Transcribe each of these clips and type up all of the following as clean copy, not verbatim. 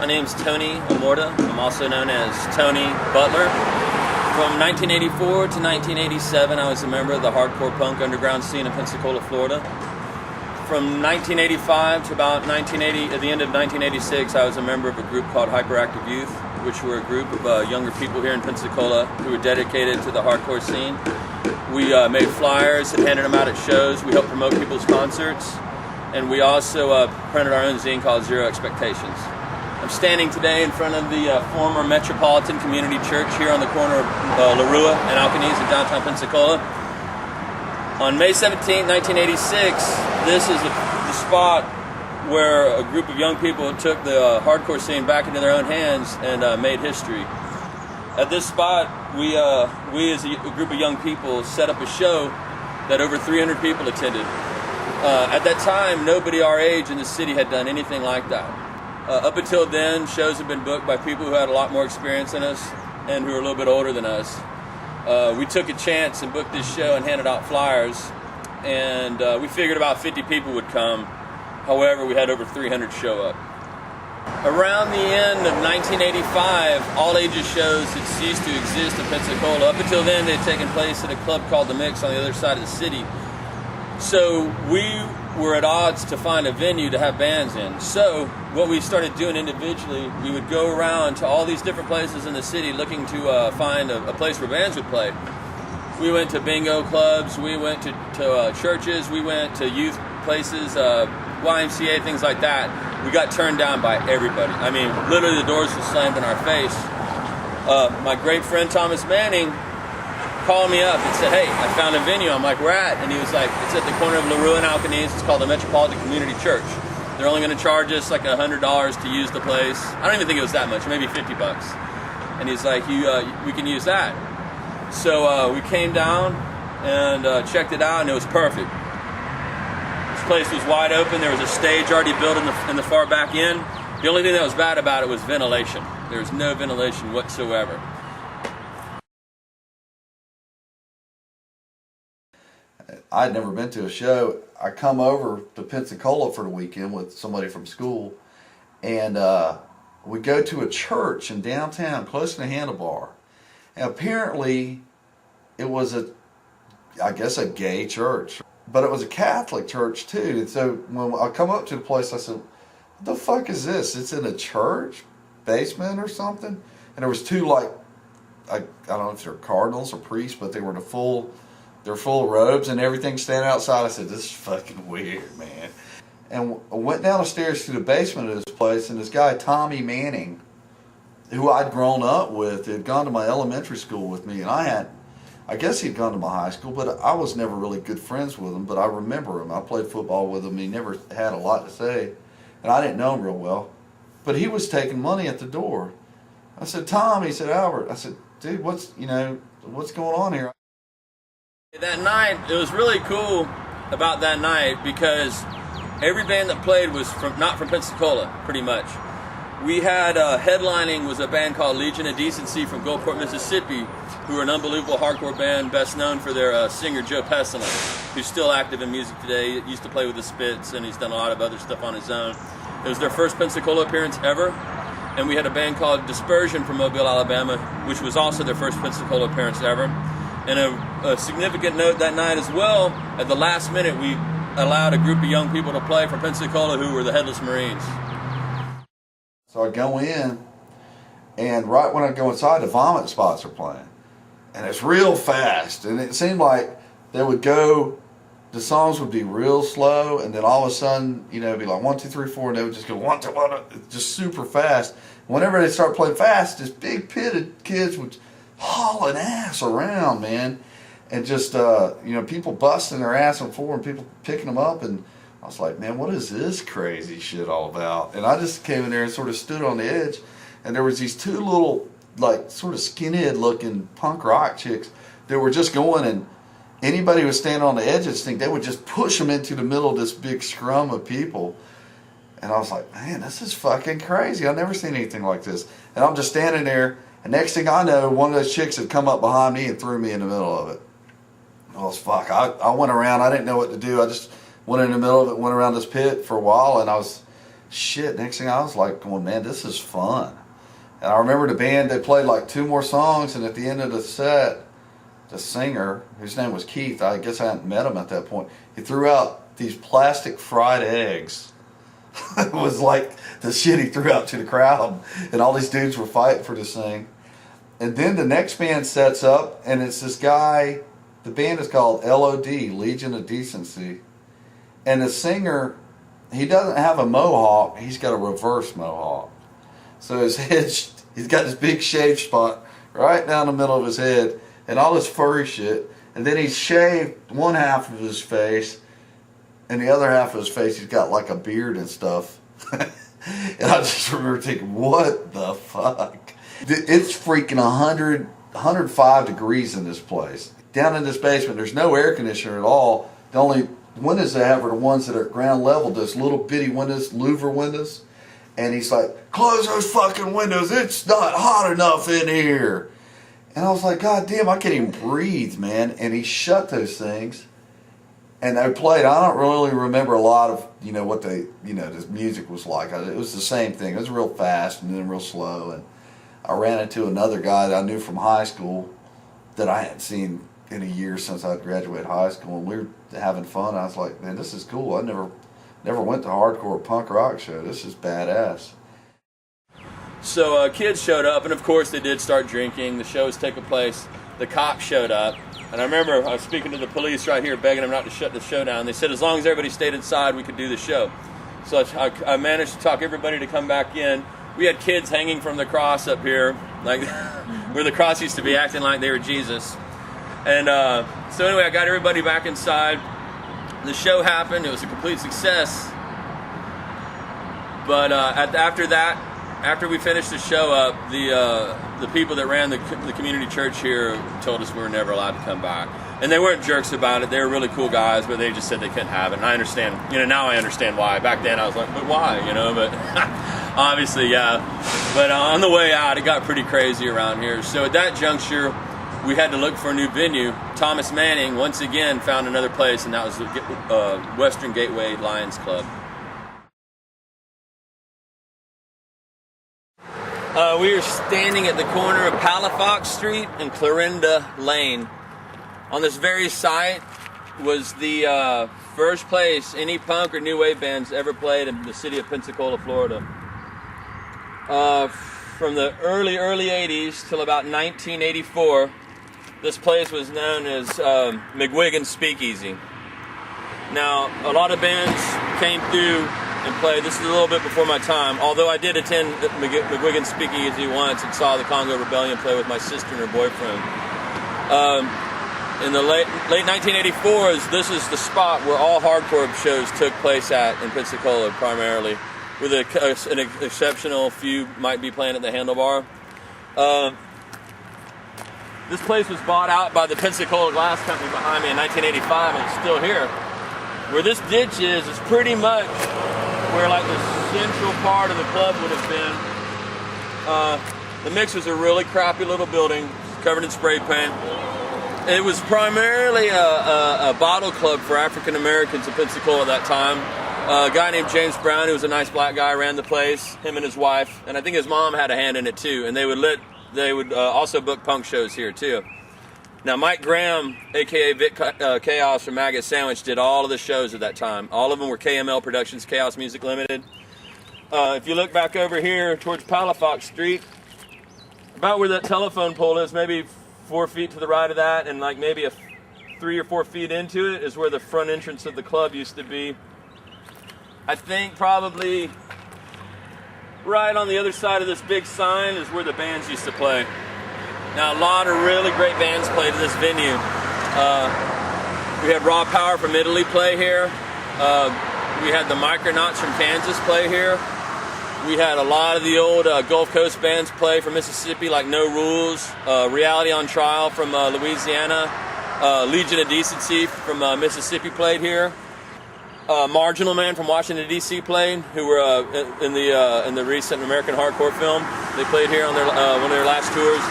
My name's Tony Amorta. I'm also known as Tony Butler. From 1984 to 1987, I was a member of the hardcore punk underground scene in Pensacola, Florida. From 1985 to about at the end of 1986, I was a member of a group called Hyperactive Youth, which were a group of younger people here in Pensacola who were dedicated to the hardcore scene. We made flyers and handed them out at shows. We helped promote people's concerts. And we also printed our own zine called Zero Expectations. I'm standing today in front of the former Metropolitan Community Church here on the corner of Larua and Alcanese in downtown Pensacola. On May 17, 1986, this is the spot where a group of young people took the hardcore scene back into their own hands and made history. At this spot, we as a group of young people set up a show that over 300 people attended. At that time, nobody our age in the city had done anything like that. Up until then, shows had been booked by people who had a lot more experience than us and who were a little bit older than us. We took a chance and booked this show and handed out flyers, and we figured about 50 people would come. However, we had over 300 show up. Around the end of 1985, all ages shows had ceased to exist in Pensacola. Up until then, they had taken place at a club called The Mix on the other side of the city. So we were at odds to find a venue to have bands in. So what we started doing individually, we would go around to all these different places in the city looking to find a place where bands would play. We went to bingo clubs, we went to churches, we went to youth places, YMCA, things like that. We got turned down by everybody. I mean, literally the doors were slammed in our face. My great friend Thomas Manning called me up and said, "Hey, I found a venue." I'm like, "Where at?" And he was like, "It's at the corner of Larua and Alcanese. It's called the Metropolitan Community Church. They're only going to charge us like $100 to use the place." I don't even think it was that much, maybe $50. And he's like, we can use that." So we came down and checked it out, and it was perfect. This place was wide open. There was a stage already built in the far back end. The only thing that was bad about it was ventilation. There was no ventilation whatsoever. I'd never been to a show. I come over to Pensacola for the weekend with somebody from school, and we go to a church in downtown close to the Handlebar. And apparently it was I guess a gay church, but it was a Catholic church too. And so when I come up to the place, I said, "What the fuck is this? It's in a church basement or something?" And there was two, like, I don't know if they're cardinals or priests, but they were they're full robes and everything standing outside. I said, "This is fucking weird, man." And I went down the stairs to the basement of this place, and this guy, Tommy Manning, who I'd grown up with, had gone to my elementary school with me, and I guess he'd gone to my high school, but I was never really good friends with him, but I remember him. I played football with him. He never had a lot to say, and I didn't know him real well. But he was taking money at the door. I said, "Tom," he said, "Albert." I said, "Dude, what's going on here?" That night, it was really cool about that night because every band that played was not from Pensacola, pretty much. We had headlining was a band called Legion of Decency from Gulfport, Mississippi, who are an unbelievable hardcore band, best known for their singer Joe Pestilence, who's still active in music today. He used to play with the Spits, and he's done a lot of other stuff on his own. It was their first Pensacola appearance ever. And we had a band called Dispersion from Mobile, Alabama, which was also their first Pensacola appearance ever. And a significant note that night as well, at the last minute, we allowed a group of young people to play from Pensacola who were the Headless Marines. So I go in, and right when I go inside, the Vomit spots are playing. And it's real fast, and it seemed like the songs would be real slow, and then all of a sudden, it'd be like 1, 2, 3, 4, and they would just go 1, 2, 1, just super fast. Whenever they start playing fast, this big pitted kids would hauling ass around, man, and just people busting their ass on the floor and people picking them up, and I was like, man, what is this crazy shit all about? And I just came in there and sort of stood on the edge, and there was these two little, like, sort of skinhead looking punk rock chicks that were just going, and anybody who was standing on the edge of this thing, they would just push them into the middle of this big scrum of people. And I was like, man, this is fucking crazy. I've never seen anything like this. And I'm just standing there, and next thing I know, one of those chicks had come up behind me and threw me in the middle of it. I was fuck. I went around. I didn't know what to do. I just went in the middle of it, went around this pit for a while, and I was shit, next thing I was like going, man, this is fun. And I remember the band, they played like 2 more songs, and at the end of the set, the singer, whose name was Keith, I guess I hadn't met him at that point, he threw out these plastic fried eggs. It was like the shit he threw out to the crowd, and all these dudes were fighting for this thing. And then the next band sets up, and it's this guy, the band is called LOD, Legion of Decency, and the singer, he doesn't have a mohawk, he's got a reverse mohawk. So his head, he's got this big shave spot right down the middle of his head, and all this furry shit, and then he's shaved one half of his face, and the other half of his face he's got like a beard and stuff. And I just remember thinking, what the fuck? It's freaking 105 degrees in this place. Down in this basement, there's no air conditioner at all. The only windows they have are the ones that are at ground level, those little bitty windows, louver windows. And he's like, close those fucking windows, it's not hot enough in here. And I was like, God damn, I can't even breathe, man. And he shut those things. And they played, I don't really remember a lot of, what they, this music was like. It was the same thing. It was real fast and then real slow. And I ran into another guy that I knew from high school that I hadn't seen in a year since I graduated high school. And we were having fun. I was like, man, this is cool. I never went to a hardcore punk rock show. This is badass. So kids showed up, and of course they did start drinking. The show was taking place. The cops showed up. And I remember I was speaking to the police right here, begging them not to shut the show down. They said as long as everybody stayed inside, we could do the show. So I managed to talk everybody to come back in. We had kids hanging from the cross up here, like where the cross used to be, acting like they were Jesus. And so anyway, I got everybody back inside. The show happened. It was a complete success. But after that, after we finished the show up, the people that ran the community church here told us we were never allowed to come back. And they weren't jerks about it. They were really cool guys, but they just said they couldn't have it. And I understand, now I understand why. Back then I was like, but why, but obviously, yeah. But on the way out, it got pretty crazy around here. So at that juncture, we had to look for a new venue. Thomas Manning, once again, found another place, and that was the Western Gateway Lions Club. We are standing at the corner of Palafox Street and Clarinda Lane. On this very site was the first place any punk or new wave bands ever played in the city of Pensacola, Florida. From the early 80s till about 1984, this place was known as McGuigan's Speakeasy. Now, a lot of bands came through and played. This is a little bit before my time, although I did attend McGuigan's Speakeasy once and saw the Congo Rebellion play with my sister and her boyfriend. In the late 1984s, this is the spot where all hardcore shows took place at in Pensacola primarily, with an exceptional few might be playing at the Handlebar. This place was bought out by the Pensacola Glass Company behind me in 1985, and it's still here. Where this ditch is pretty much where like the central part of the club would have been. The Mix was a really crappy little building, covered in spray paint. It was primarily a bottle club for African Americans in Pensacola at that time. A guy named James Brown, who was a nice black guy, ran the place, him and his wife, and I think his mom had a hand in it too, and they would also book punk shows here too. Now, Mike Graham, a.k.a. Vic Chaos from Maggot Sandwich, did all of the shows at that time. All of them were KML Productions, Chaos Music Limited. If you look back over here towards Palafox Street, about where that telephone pole is, maybe 4 feet to the right of that, and like maybe 3 or 4 feet into it is where the front entrance of the club used to be. I think probably right on the other side of this big sign is where the bands used to play. Now, a lot of really great bands played in this venue. We had Raw Power from Italy play here. We had the Micronauts from Kansas play here. We had a lot of the old Gulf Coast bands play from Mississippi, like No Rules, Reality on Trial from Louisiana, Legion of Decency from Mississippi played here. Marginal Man from Washington D.C. played, who were in the recent American Hardcore film. They played here on one of their last tours.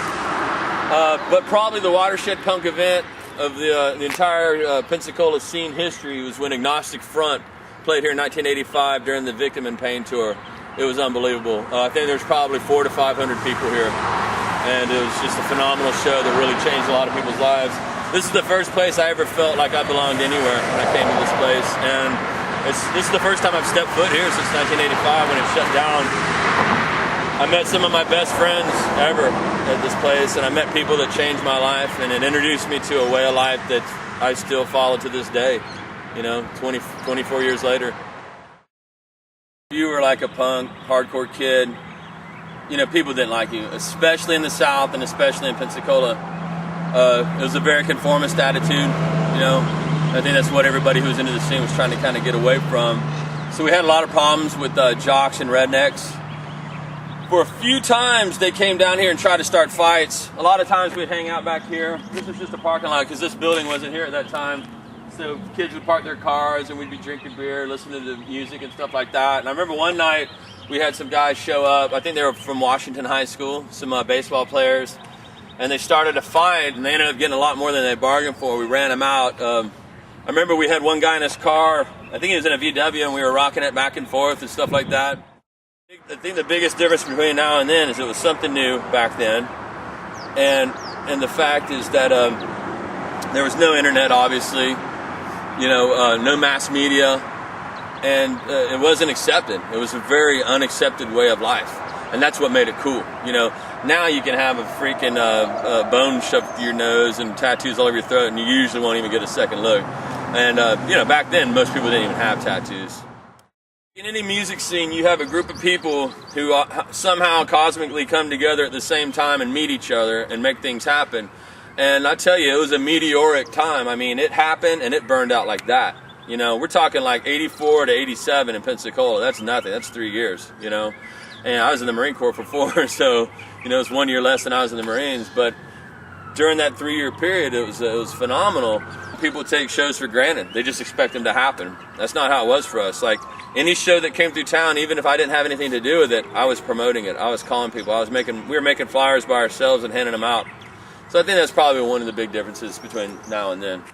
But probably the watershed punk event of the entire Pensacola scene history was when Agnostic Front played here in 1985 during the Victim in Pain tour. It was unbelievable. I think there's probably 400 to 500 people here, and it was just a phenomenal show that really changed a lot of people's lives. This is the first place I ever felt like I belonged anywhere when I came to this place, and this is the first time I've stepped foot here since 1985 when it shut down. I met some of my best friends ever at this place, and I met people that changed my life, and it introduced me to a way of life that I still follow to this day, 24 years later. If you were like a punk, hardcore kid, people didn't like you, especially in the South and especially in Pensacola. It was a very conformist attitude, I think that's what everybody who was into the scene was trying to kind of get away from. So we had a lot of problems with jocks and rednecks. For a few times they came down here and tried to start fights. A lot of times we'd hang out back here. This was just a parking lot because this building wasn't here at that time. So kids would park their cars and we'd be drinking beer, listening to the music and stuff like that. And I remember one night we had some guys show up. I think they were from Washington High School, some baseball players. And they started a fight and they ended up getting a lot more than they bargained for. We ran them out. I remember we had one guy in his car. I think he was in a VW and we were rocking it back and forth and stuff like that. I think the biggest difference between now and then is it was something new back then. And the fact is that there was no internet, obviously. No mass media, and it wasn't accepted. It was a very unaccepted way of life, and that's what made it cool. Now you can have a freaking bone shoved through your nose and tattoos all over your throat, and you usually won't even get a second look. And back then, most people didn't even have tattoos. In any music scene, you have a group of people who somehow cosmically come together at the same time and meet each other and make things happen. And I tell you, it was a meteoric time. I mean, it happened and it burned out like that. We're talking like 84 to 87 in Pensacola. That's nothing. That's 3 years, And I was in the Marine Corps for 4, so, it's 1 year less than I was in the Marines. But during that 3-year period, it was phenomenal. People take shows for granted. They just expect them to happen. That's not how it was for us. Like, any show that came through town, even if I didn't have anything to do with it, I was promoting it. I was calling people. We were making flyers by ourselves and handing them out. So I think that's probably one of the big differences between now and then.